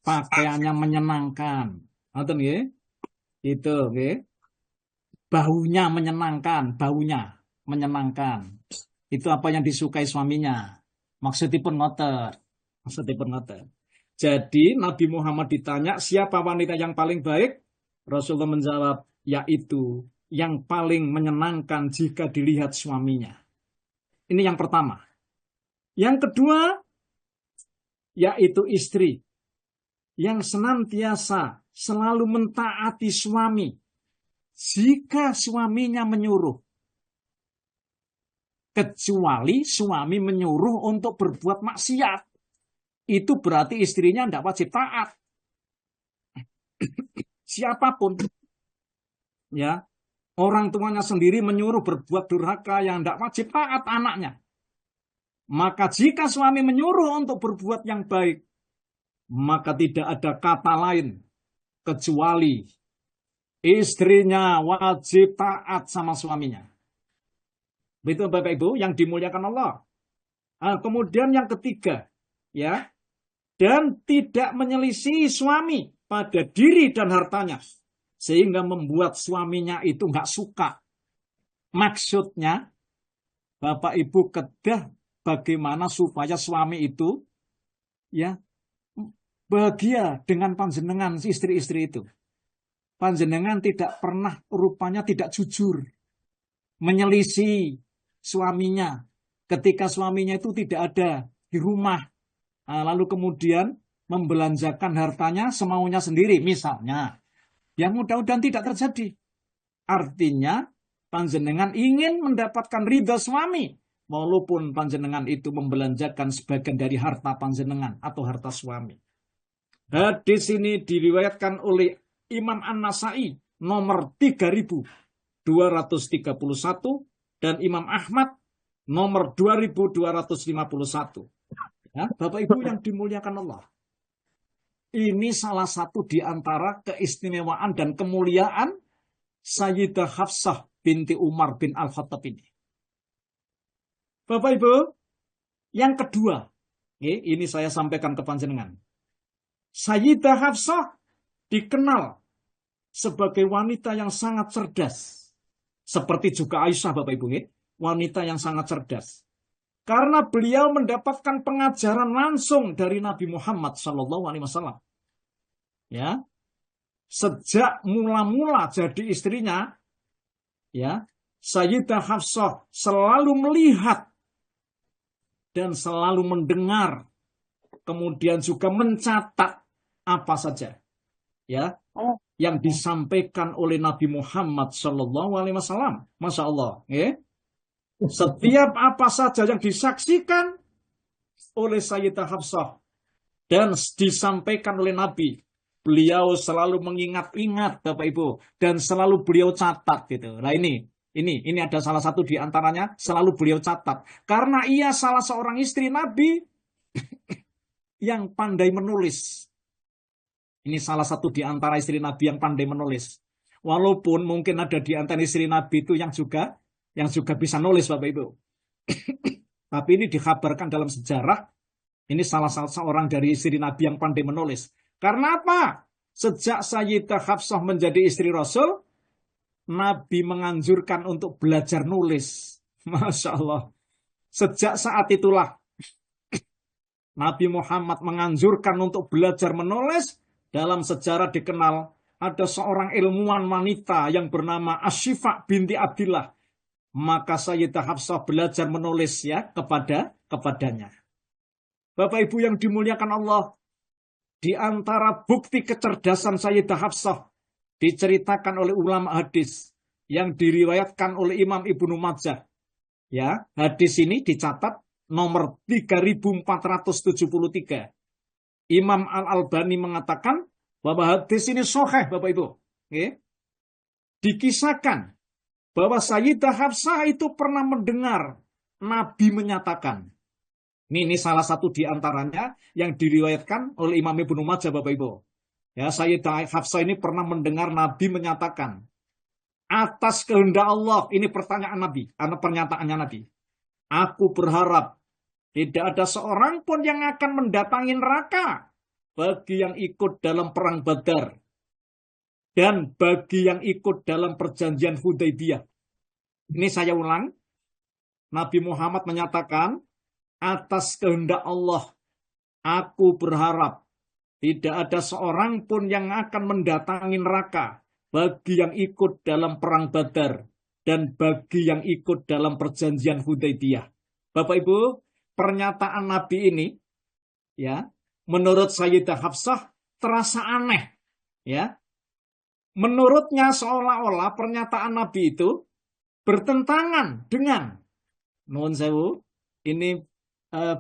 [SPEAKER 1] pakaiannya menyenangkan. Nonton ya? Itu, oke. baunya menyenangkan. Itu apa yang disukai suaminya. Maksudipun ngoten. Jadi Nabi Muhammad ditanya, siapa wanita yang paling baik? Rasulullah menjawab, yaitu yang paling menyenangkan jika dilihat suaminya. Ini yang pertama. Yang kedua, yaitu istri yang senantiasa selalu mentaati suami jika suaminya menyuruh. Kecuali suami menyuruh untuk berbuat maksiat. Itu berarti istrinya tidak wajib taat. Siapapun. Ya, orang tuanya sendiri menyuruh berbuat durhaka yang tidak wajib taat anaknya. Maka jika suami menyuruh untuk berbuat yang baik, maka tidak ada kata lain kecuali istrinya wajib taat sama suaminya. Betul Bapak Ibu yang dimuliakan Allah. Nah, kemudian yang ketiga, ya, dan tidak menyelisihi suami pada diri dan hartanya, sehingga membuat suaminya itu nggak suka. Maksudnya, Bapak Ibu kedah bagaimana supaya suami itu, ya, bahagia dengan panjenengan istri-istri itu. Panjenengan tidak pernah rupanya tidak jujur, menyelisih suaminya ketika suaminya itu tidak ada di rumah. Nah, lalu kemudian membelanjakan hartanya semaunya sendiri misalnya. Ya mudah-mudahan tidak terjadi. Artinya panjenengan ingin mendapatkan ridha suami walaupun panjenengan itu membelanjakan sebagian dari harta panjenengan atau harta suami. Hadis ini diriwayatkan oleh Imam An-Nasai nomor 3231 dan Imam Ahmad nomor 2251. Ya, Bapak Ibu yang dimuliakan Allah. Ini salah satu di antara keistimewaan dan kemuliaan Sayyidah Hafsah binti Umar bin Al-Khattab ini. Bapak Ibu, yang kedua, ini saya sampaikan ke panjenengan. Sayyidah Hafsah dikenal sebagai wanita yang sangat cerdas. Seperti juga Aisyah, Bapak Ibu, wanita yang sangat cerdas. Karena beliau mendapatkan pengajaran langsung dari Nabi Muhammad SAW. Ya, sejak mula-mula jadi istrinya, ya, Sayyidah Hafsah selalu melihat dan selalu mendengar, kemudian juga mencatat apa saja, ya, yang disampaikan oleh Nabi Muhammad SAW. Masya Allah, ya. Setiap apa saja yang disaksikan oleh Sayyidah Hafsah dan disampaikan oleh Nabi, beliau selalu mengingat-ingat Bapak Ibu dan selalu beliau catat gitu. Nah ini ada salah satu di antaranya selalu beliau catat karena ia salah seorang istri Nabi yang pandai menulis. Ini salah satu di antara istri Nabi yang pandai menulis. Walaupun mungkin ada di antara istri Nabi itu yang juga bisa nulis Bapak Ibu. Tapi ini dikabarkan dalam sejarah, ini salah seorang dari istri Nabi yang pandai menulis. Karena apa? Sejak Sayyidah Hafsah menjadi istri Rasul, Nabi menganjurkan untuk belajar nulis. Masya Allah. Sejak saat itulah, Nabi Muhammad menganjurkan untuk belajar menulis. Dalam sejarah dikenal, ada seorang ilmuwan wanita yang bernama Asyifa binti Abdillah. Maka Sayyidah Hafsah belajar menulis ya kepadanya. Bapak Ibu yang dimuliakan Allah, di antara bukti kecerdasan Sayyidah Hafsah diceritakan oleh ulama hadis yang diriwayatkan oleh Imam Ibnu Majah. Ya, hadis ini dicatat nomor 3473. Imam Al-Albani mengatakan bahwa hadis ini sahih Bapak Ibu. Okay. Dikisahkan bahwa Sayyidah Hafsah itu pernah mendengar Nabi menyatakan. Ini salah satu di antaranya yang diriwayatkan oleh Imam Ibnu Majah Bapak Ibu. Ya, Sayyidah Hafsah ini pernah mendengar Nabi menyatakan, atas kehendak Allah, ini pertanyaan Nabi, karena pernyataannya Nabi. Aku berharap tidak ada seorang pun yang akan mendatangi neraka bagi yang ikut dalam perang Badar. dan bagi yang ikut dalam perjanjian Hudaybiyah. Ini saya ulang. Nabi Muhammad menyatakan, atas kehendak Allah, aku berharap tidak ada seorang pun yang akan mendatangi neraka bagi yang ikut dalam perang Badar dan bagi yang ikut dalam perjanjian Hudaybiyah. Bapak Ibu, pernyataan Nabi ini ya, menurut Sayyidah Hafsah terasa aneh ya. Menurutnya seolah-olah pernyataan Nabi itu bertentangan dengan nuwun sewu. Ini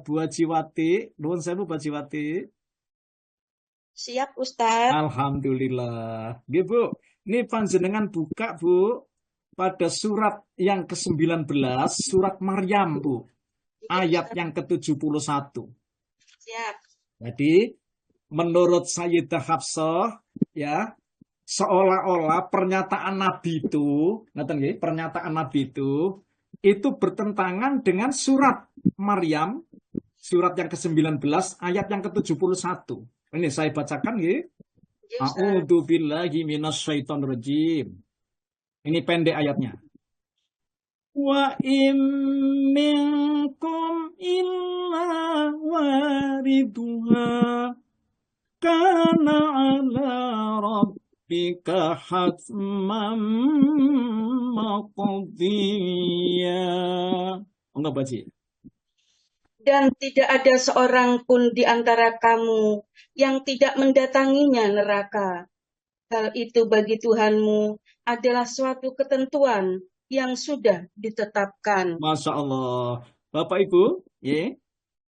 [SPEAKER 1] Bu Hajiwati, nuwun sewu Bu Hajiwati.
[SPEAKER 2] Siap, Ustadz.
[SPEAKER 1] Alhamdulillah. Nggih, Bu. Ini panjenengan buka, Bu, pada surat yang ke-19, surat Maryam, Bu. Ayat yang ke-71.
[SPEAKER 2] Siap.
[SPEAKER 1] Jadi, menurut Sayyidah Hafsah, ya, seolah-olah pernyataan Nabi itu, pernyataan Nabi itu bertentangan dengan surat Maryam, surat yang ke-19, ayat yang ke-71. Ini saya bacakan ya. A'udzu billahi minasyaitonir rajim. Ini pendek ayatnya. Wa in minkum illa wariduha kana ala rabbika hatman maqdiya. Enggak baca.
[SPEAKER 2] Dan tidak ada seorang pun di antara kamu yang tidak mendatanginya neraka. Hal itu bagi Tuhanmu adalah suatu ketentuan yang sudah ditetapkan.
[SPEAKER 1] Masya Allah. Bapak Ibu, ya.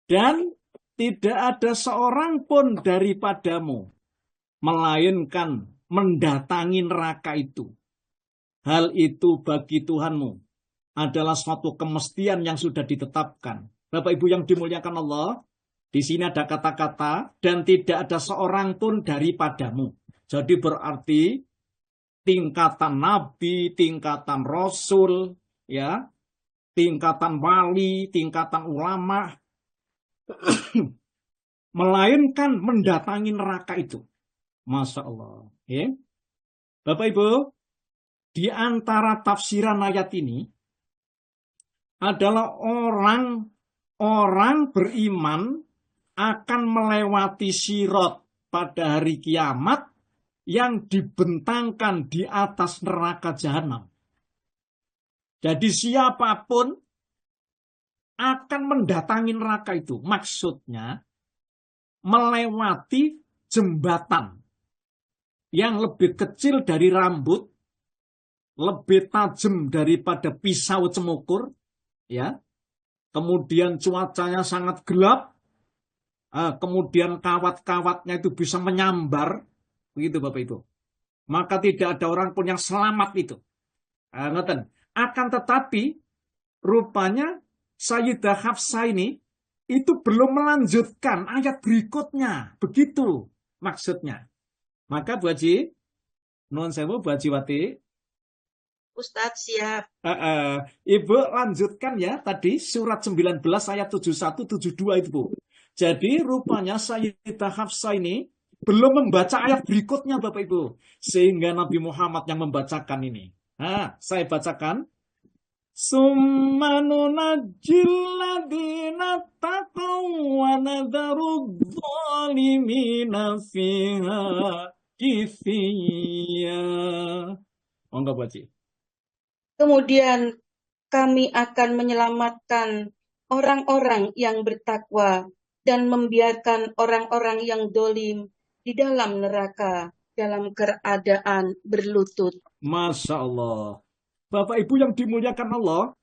[SPEAKER 1] Dan tidak ada seorang pun daripadamu, melainkan mendatangi neraka itu. Hal itu bagi Tuhanmu adalah suatu kemestian yang sudah ditetapkan. Bapak Ibu yang dimuliakan Allah, di sini ada kata-kata, dan tidak ada seorang pun daripadamu. Jadi berarti tingkatan nabi, tingkatan rasul, ya, tingkatan wali, tingkatan ulama, melainkan mendatangi neraka itu. Masya Allah. Ya. Bapak Ibu, di antara tafsiran ayat ini adalah orang beriman akan melewati sirat pada hari kiamat yang dibentangkan di atas neraka jahanam. Jadi siapapun akan mendatangi neraka itu. Maksudnya melewati jembatan yang lebih kecil dari rambut, lebih tajam daripada pisau cemukur, ya. Kemudian cuacanya sangat gelap, kemudian kawat-kawatnya itu bisa menyambar, begitu Bapak Ibu. Maka tidak ada orang pun yang selamat itu. Akan tetapi, rupanya Sayyidah Hafsah ini itu belum melanjutkan ayat berikutnya. Begitu maksudnya. Maka Bu Haji, nuwun sewu Bu Hajiwati,
[SPEAKER 2] Ustadz siap.
[SPEAKER 1] Ibu lanjutkan ya tadi surat 19 ayat 71 72 itu Bu. Jadi rupanya Sayyidah Hafsah ini belum membaca ayat berikutnya Bapak Ibu, sehingga Nabi Muhammad yang membacakan ini. Saya bacakan. Summa nunajjil ladzina taqaw wa nadharu dzalimina fiha jithiya. Monggo Bu Haji.
[SPEAKER 2] Kemudian kami akan menyelamatkan orang-orang yang bertakwa dan membiarkan orang-orang yang dolim di dalam neraka dalam keadaan berlutut.
[SPEAKER 1] Masya Allah. Bapak Ibu yang dimuliakan Allah,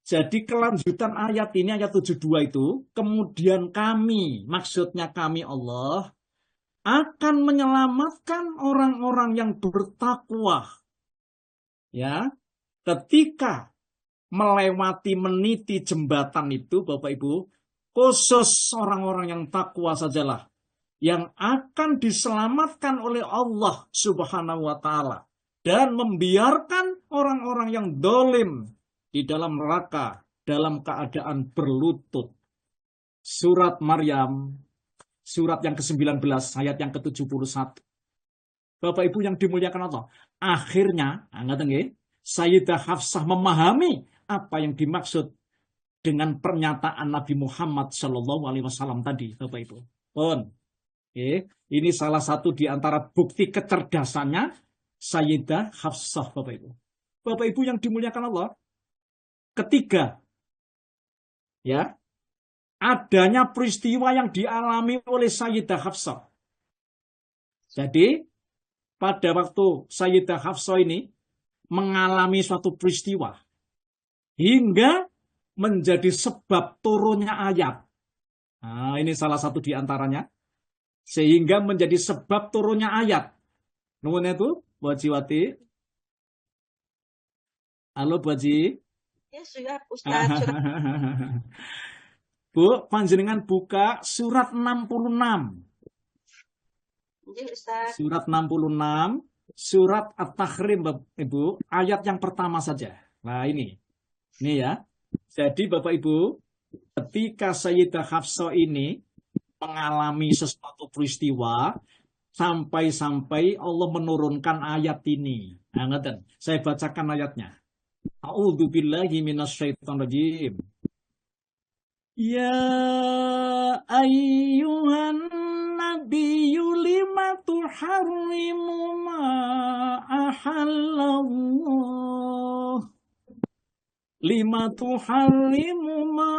[SPEAKER 1] jadi kelanjutan ayat ini, ayat 72 itu, kemudian kami, maksudnya kami Allah, akan menyelamatkan orang-orang yang bertakwa. Ya, ketika melewati meniti jembatan itu, Bapak Ibu, khusus orang-orang yang takwa sajalah yang akan diselamatkan oleh Allah Subhanahu wa Ta'ala, dan membiarkan orang-orang yang dolim di dalam neraka dalam keadaan berlutut. Surat Maryam, surat yang ke-19, ayat yang ke-71. Bapak Ibu yang dimuliakan Allah. Akhirnya, ngaten nggih, Sayyidah Hafsah memahami apa yang dimaksud dengan pernyataan Nabi Muhammad Shallallahu Alaihi Wasallam tadi, Bapak Ibu. Pun, ini salah satu di antara bukti kecerdasannya Sayyidah Hafsah, Bapak Ibu. Bapak Ibu yang dimuliakan Allah. Ketiga, ya, adanya peristiwa yang dialami oleh Sayyidah Hafsah. Jadi, pada waktu Sayyidah Hafsah ini mengalami suatu peristiwa hingga menjadi sebab turunnya ayat. Nah, ini salah satu di antaranya. Sehingga menjadi sebab turunnya ayat. Nuwun itu, Bu Jiwati. Halo, Bu Haji.
[SPEAKER 2] Ya, siap, Ustaz.
[SPEAKER 1] Bu, panjenengan buka surat 66.
[SPEAKER 2] Ya, Ustaz.
[SPEAKER 1] Surat 66, surat At-Tahrim, Ibu, ayat yang pertama saja. Nah, ini ya. Jadi, Bapak Ibu, ketika Sayyidah Hafsah ini mengalami sesuatu peristiwa, sampai-sampai Allah menurunkan ayat ini. Nah, saya bacakan ayatnya. A'udzubillahi minasyaitonirrajim. Ya ayyuhan nabiyyu lima tuharrimu ma ahallallah. Lima tuharrimu ma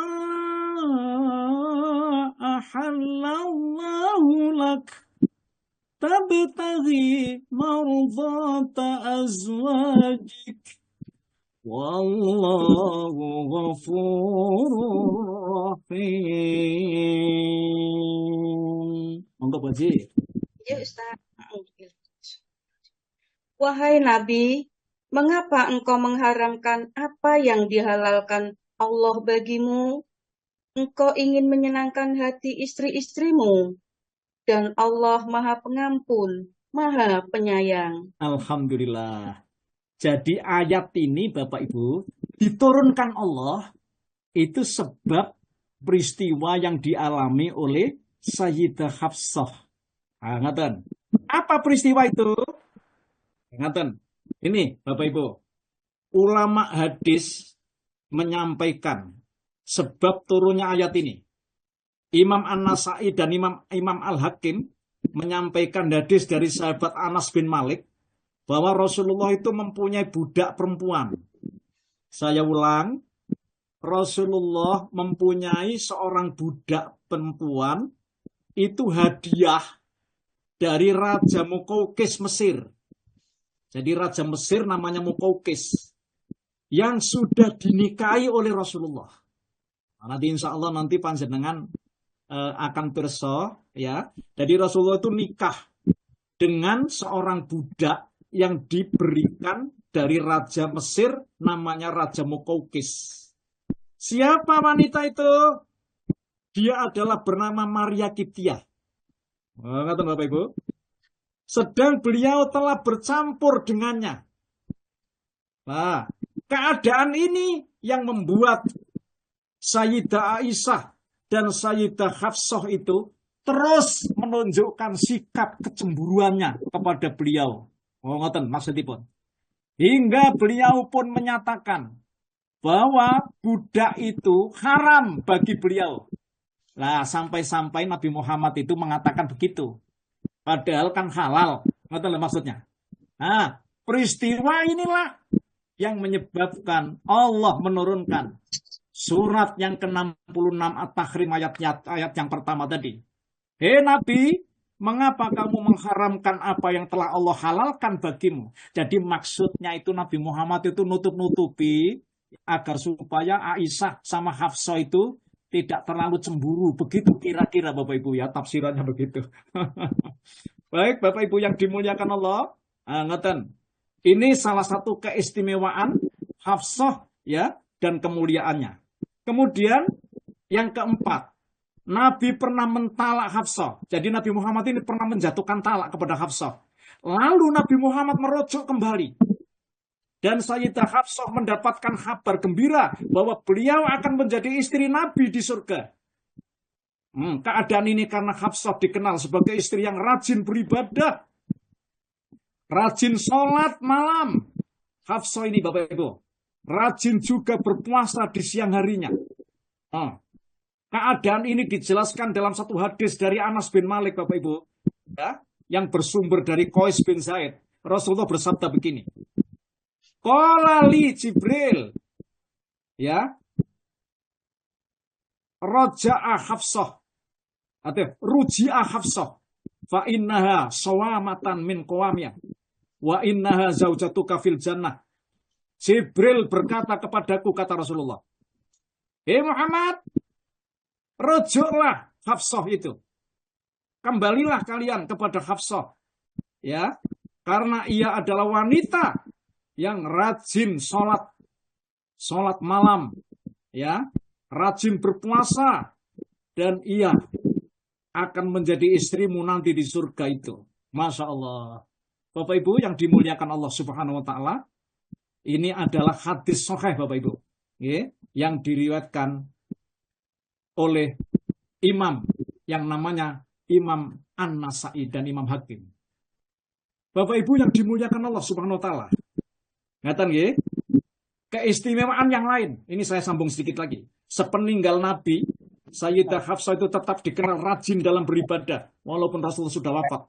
[SPEAKER 1] ahallallahu lak. Tabtaghi mardhata azwajik. Wallahu ghafurur rahim. Monggo, Bu Haji.
[SPEAKER 2] Ya, Ustaz. Wahai Nabi, mengapa engkau mengharamkan apa yang dihalalkan Allah bagimu? Engkau ingin menyenangkan hati istri-istrimu, dan Allah Maha Pengampun, Maha Penyayang.
[SPEAKER 1] Alhamdulillah. Jadi ayat ini, Bapak Ibu, diturunkan Allah itu sebab peristiwa yang dialami oleh Sayyidah Hafsah. Nah, ngaten. Apa peristiwa itu? Ngaten. Ini, Bapak Ibu, ulama hadis menyampaikan sebab turunnya ayat ini. Imam An-Nasai dan Imam Al-Hakim menyampaikan hadis dari sahabat Anas bin Malik bahwa Rasulullah itu mempunyai budak perempuan. Saya ulang, Rasulullah mempunyai seorang budak perempuan itu hadiah dari Raja Muqawqis Mesir. Jadi Raja Mesir namanya Muqawqis yang sudah dinikahi oleh Rasulullah. Nanti insya Allah nanti panjenengan akan pirsa, ya. Jadi Rasulullah itu nikah dengan seorang budak yang diberikan dari Raja Mesir namanya Raja Muqawqis. Siapa wanita itu? Dia adalah bernama Maria Kiptiah. Kata Bapak Ibu. Sedang beliau telah bercampur dengannya. Nah, keadaan ini yang membuat Sayyidah Aisyah dan Sayyidah Hafsah itu terus menunjukkan sikap kecemburuannya kepada beliau. Ngoten maksudipun. Hingga beliau pun menyatakan bahwa budak itu haram bagi beliau. Nah, sampai-sampai Nabi Muhammad itu mengatakan begitu. Padahal kan halal. Ngoten maksudnya. Nah, peristiwa inilah yang menyebabkan Allah menurunkan surat yang ke-66 At-Tahrim ayat yang pertama tadi. Hei Nabi, mengapa kamu mengharamkan apa yang telah Allah halalkan bagimu? Jadi maksudnya itu Nabi Muhammad itu nutup-nutupi agar supaya Aisyah sama Hafsah itu tidak terlalu cemburu. Begitu kira-kira Bapak Ibu ya, tafsirannya begitu. Baik Bapak Ibu yang dimuliakan Allah, ngeten. Ini salah satu keistimewaan Hafsah ya dan kemuliaannya. Kemudian yang keempat, Nabi pernah mentalak Hafsah. Jadi Nabi Muhammad ini pernah menjatuhkan talak kepada Hafsah. Lalu Nabi Muhammad merujuk kembali. Dan Sayyidah Hafsah mendapatkan kabar gembira bahwa beliau akan menjadi istri Nabi di surga. Keadaan ini karena Hafsah dikenal sebagai istri yang rajin beribadah. rajin sholat malam. Hafsah ini Bapak Ibu, rajin juga berpuasa di siang harinya. Keadaan ini dijelaskan dalam satu hadis dari Anas bin Malik Bapak Ibu, ya, yang bersumber dari Qais bin Zaid. Rasulullah bersabda begini, qala li Jibril, ya, raja'a Hafsah atau ruji'a Hafsah fa innaha sawamatan min qawamiyah wa innaha zaujatuka fil jannah. Jibril berkata kepadaku, kata Rasulullah, hei Muhammad, rujuklah Hafsah itu. Kembalilah kalian kepada Hafsah, ya, karena ia adalah wanita yang rajin sholat malam, ya, rajin berpuasa, dan ia akan menjadi istrimu nanti di surga itu. Masya Allah. Bapak Ibu yang dimuliakan Allah Subhanahu wa Ta'ala, ini adalah hadis sahih Bapak Ibu, ya, yang diriwayatkan oleh imam yang namanya Imam An-Nasai dan Imam Hakim. Bapak Ibu yang dimuliakan Allah Subhanahu wa Ta'ala, ngatan ya, keistimewaan yang lain, ini saya sambung sedikit lagi. Sepeninggal Nabi, Sayyidah Hafsah itu tetap dikenal rajin dalam beribadah, walaupun Rasulullah sudah wafat.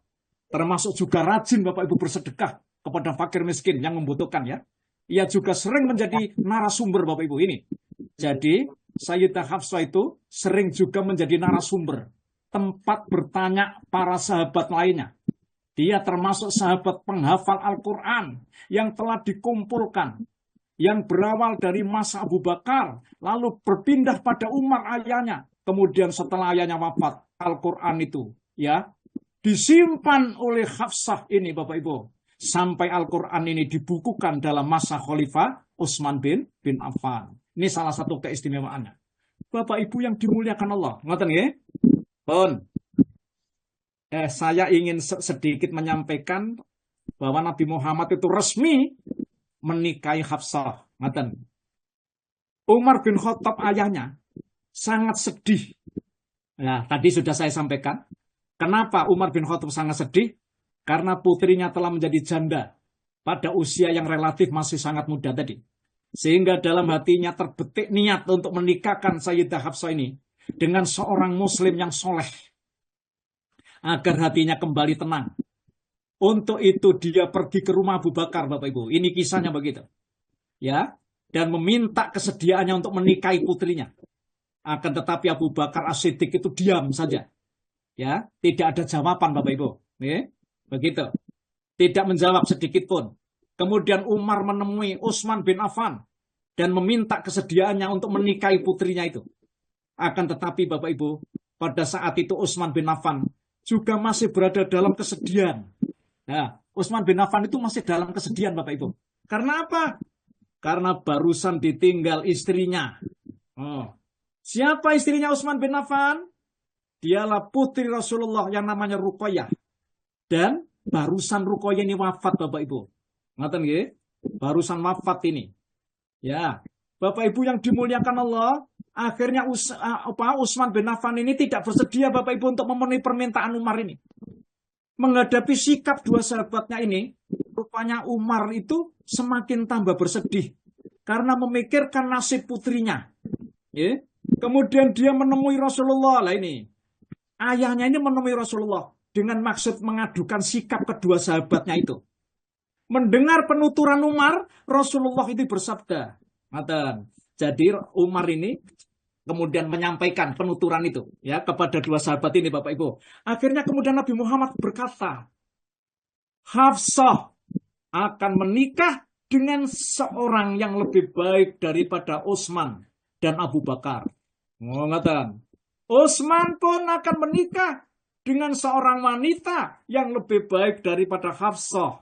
[SPEAKER 1] Termasuk juga rajin Bapak Ibu bersedekah kepada fakir miskin yang membutuhkan, ya. Ia juga sering menjadi narasumber Bapak Ibu ini. Jadi Sayyidah Hafsah itu sering juga menjadi narasumber, tempat bertanya para sahabat lainnya. Dia termasuk sahabat penghafal Al-Quran yang telah dikumpulkan, yang berawal dari masa Abu Bakar, lalu berpindah pada Umar ayahnya. Kemudian setelah ayahnya wafat, Al-Quran itu, ya, disimpan oleh Hafsah ini Bapak Ibu. Sampai Al-Quran ini dibukukan dalam masa Khalifah Utsman bin Affan. Ini salah satu keistimewaannya. Bapak Ibu yang dimuliakan Allah. Ngoten ya? Pun. Saya ingin sedikit menyampaikan bahwa Nabi Muhammad itu resmi menikahi Hafsah. Ngoten. Umar bin Khattab ayahnya sangat sedih. Nah, tadi sudah saya sampaikan. Kenapa Umar bin Khattab sangat sedih? Karena putrinya telah menjadi janda pada usia yang relatif masih sangat muda tadi. Sehingga dalam hatinya terbetik niat untuk menikahkan Sayyidah Hafsah ini dengan seorang muslim yang soleh. Agar hatinya kembali tenang. Untuk itu dia pergi ke rumah Abu Bakar, Bapak Ibu. Ini kisahnya begitu. Ya, dan meminta kesediaannya untuk menikahi putrinya. Akan tetapi Abu Bakar As-Siddiq itu diam saja. Ya, tidak ada jawaban Bapak Ibu. Ya, begitu. Tidak menjawab sedikit pun. Kemudian Umar menemui Utsman bin Affan dan meminta kesediaannya untuk menikahi putrinya itu. Akan tetapi Bapak Ibu, pada saat itu Utsman bin Affan juga masih berada dalam kesedihan. Nah, Utsman bin Affan itu masih dalam kesedihan Bapak Ibu. Karena apa? Karena barusan ditinggal istrinya. Siapa istrinya Utsman bin Affan? Dialah putri Rasulullah yang namanya Ruqayyah. Dan barusan Ruqayyah ini wafat Bapak Ibu. Ngaten nggih? Barusan wafat ini. Ya, Bapak Ibu yang dimuliakan Allah, akhirnya Utsman bin Affan ini tidak bersedia Bapak Ibu untuk memenuhi permintaan Umar ini. Menghadapi sikap dua sahabatnya ini, rupanya Umar itu semakin tambah bersedih karena memikirkan nasib putrinya. Ya. Kemudian dia menemui Rasulullah lah ini. Ayahnya ini menemui Rasulullah dengan maksud mengadukan sikap kedua sahabatnya itu. Mendengar penuturan Umar, Rasulullah itu bersabda. Jadi Umar ini kemudian menyampaikan penuturan itu ya kepada dua sahabat ini Bapak Ibu. Akhirnya kemudian Nabi Muhammad berkata, Hafsah akan menikah dengan seorang yang lebih baik daripada Utsman dan Abu Bakar. Ngomongatan. Utsman pun akan menikah dengan seorang wanita yang lebih baik daripada Hafsah.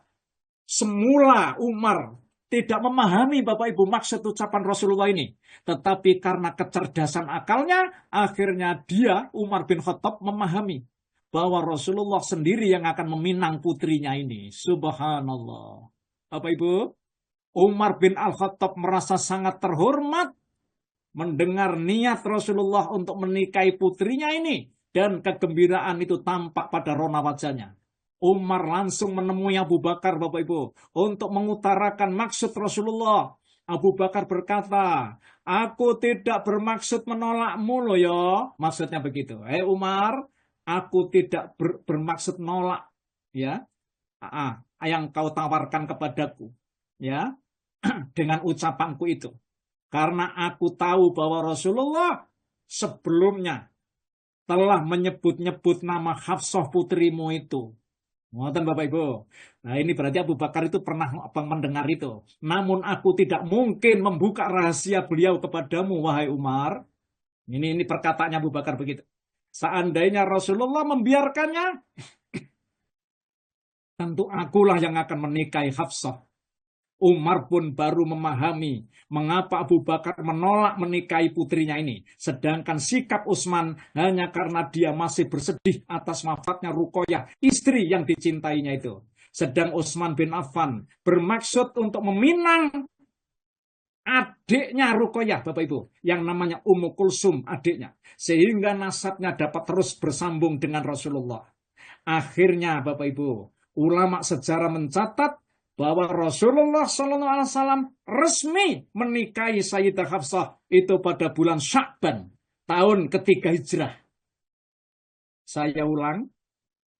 [SPEAKER 1] Semula Umar tidak memahami Bapak Ibu maksud ucapan Rasulullah ini. Tetapi karena kecerdasan akalnya, akhirnya dia, Umar bin Khattab, memahami bahwa Rasulullah sendiri yang akan meminang putrinya ini. Subhanallah. Bapak Ibu, Umar bin Al-Khattab merasa sangat terhormat mendengar niat Rasulullah untuk menikahi putrinya ini. Dan kegembiraan itu tampak pada rona wajahnya. Umar langsung menemui Abu Bakar, Bapak Ibu, untuk mengutarakan maksud Rasulullah. Abu Bakar berkata, aku tidak bermaksud menolakmu loh ya. Maksudnya begitu. Umar, aku tidak bermaksud nolak ya yang kau tawarkan kepadaku ya dengan ucapanku itu. Karena aku tahu bahwa Rasulullah sebelumnya telah menyebut-nyebut nama Hafsah putrimu itu. Ngoten Bapak Ibu. Nah ini berarti Abu Bakar itu pernah mendengar itu. Namun aku tidak mungkin membuka rahasia beliau kepadamu, wahai Umar. Ini perkataannya Abu Bakar begitu. Seandainya Rasulullah membiarkannya, tentu akulah yang akan menikahi Hafsah. Umar pun baru memahami mengapa Abu Bakar menolak menikahi putrinya ini. Sedangkan sikap Utsman hanya karena dia masih bersedih atas wafatnya Ruqayyah, istri yang dicintainya itu. Sedang Utsman bin Affan bermaksud untuk meminang adiknya Ruqayyah, Bapak Ibu, yang namanya Ummu Kulsum, adiknya. Sehingga nasabnya dapat terus bersambung dengan Rasulullah. Akhirnya, Bapak Ibu, ulama sejarah mencatat bahwa Rasulullah SAW resmi menikahi Sayyidah Hafsah itu pada bulan Sya'ban, tahun ketiga hijrah. Saya ulang,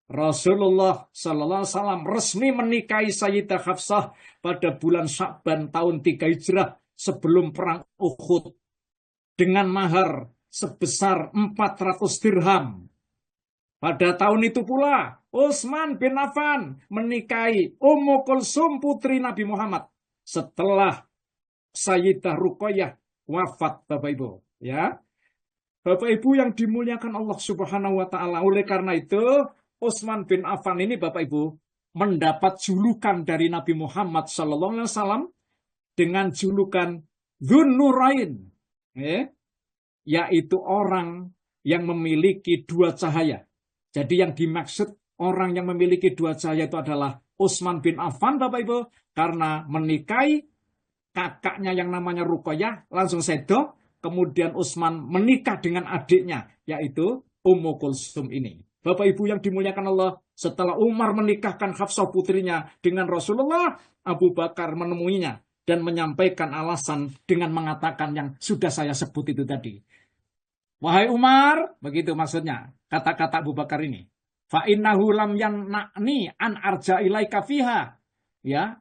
[SPEAKER 1] Rasulullah SAW resmi menikahi Sayyidah Hafsah pada bulan Sya'ban tahun 3 hijrah sebelum perang Uhud dengan mahar sebesar 400 dirham. Pada tahun itu pula, Utsman bin Affan menikahi Ummu Kulsum putri Nabi Muhammad setelah Sayyidah Ruqayyah wafat, Bapak Ibu. Ya, Bapak Ibu yang dimuliakan Allah Subhanahu Wa Taala. Oleh karena itu, Utsman bin Affan ini, Bapak Ibu, mendapat julukan dari Nabi Muhammad SAW dengan julukan Dzun Nurain, yaitu orang yang memiliki dua cahaya. Jadi yang dimaksud orang yang memiliki dua cahaya itu adalah Utsman bin Affan, Bapak Ibu, karena menikahi kakaknya yang namanya Ruqayyah, langsung sedo, kemudian Utsman menikah dengan adiknya, yaitu Ummu Kulsum ini. Bapak Ibu yang dimuliakan Allah, setelah Umar menikahkan Hafsah putrinya dengan Rasulullah, Abu Bakar menemuinya dan menyampaikan alasan dengan mengatakan yang sudah saya sebut itu tadi. Wahai Umar, begitu maksudnya kata-kata Abu Bakar ini. Fa innahu lam yanni an arja ilaika fiha. Ya.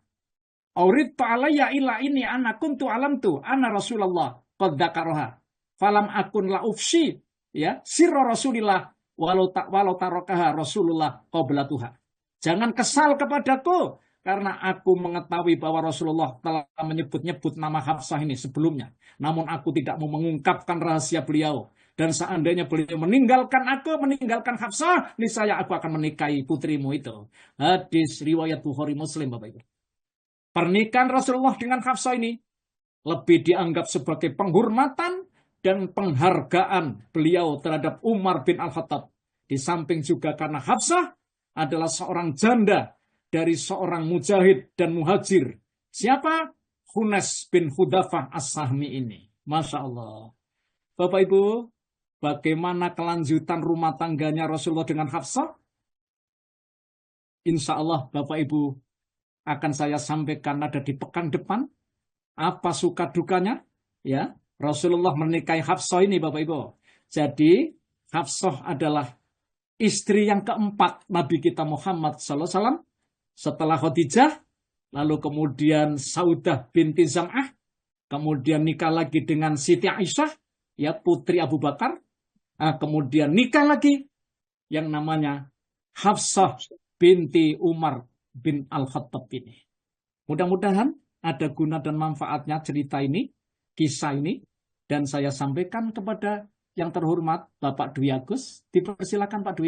[SPEAKER 1] Aurid alayya illa ini ana kuntu alamtu ana Rasulullah qad dzakaraha. Falam akun la ufsi ya sirra Rasulillah walau tarakaha Rasulullah qablatuha. Jangan kesal kepadaku karena aku mengetahui bahwa Rasulullah telah menyebut-nyebut nama Hafsah ini sebelumnya. Namun aku tidak mau mengungkapkan rahasia beliau. Dan seandainya beliau meninggalkan Hafsah, niscaya aku akan menikahi putrimu itu. Hadis riwayat Bukhari Muslim, Bapak Ibu. Pernikahan Rasulullah dengan Hafsah ini lebih dianggap sebagai penghormatan dan penghargaan beliau terhadap Umar bin Al-Khattab. Di samping juga karena Hafsah adalah seorang janda dari seorang mujahid dan muhajir. Siapa? Khunas bin Hudafah As-Sahmi ini. Masya Allah. Bapak Ibu, bagaimana kelanjutan rumah tangganya Rasulullah dengan Hafsah? Insya Allah Bapak Ibu akan saya sampaikan ada di pekan depan. Apa suka dukanya? Ya, Rasulullah menikahi Hafsah ini, Bapak Ibu. Jadi Hafsah adalah istri yang keempat Nabi kita Muhammad SAW. Setelah Khadijah, lalu kemudian Saudah binti Zam'ah, kemudian nikah lagi dengan Siti Aisyah, ya putri Abu Bakar. Kemudian nikah lagi yang namanya Hafsah binti Umar bin Al-Khattab ini. Mudah-mudahan ada guna dan manfaatnya cerita ini, kisah ini, dan saya sampaikan kepada yang terhormat Bapak Dwi Agus. Dipersilakan Pak Dwi.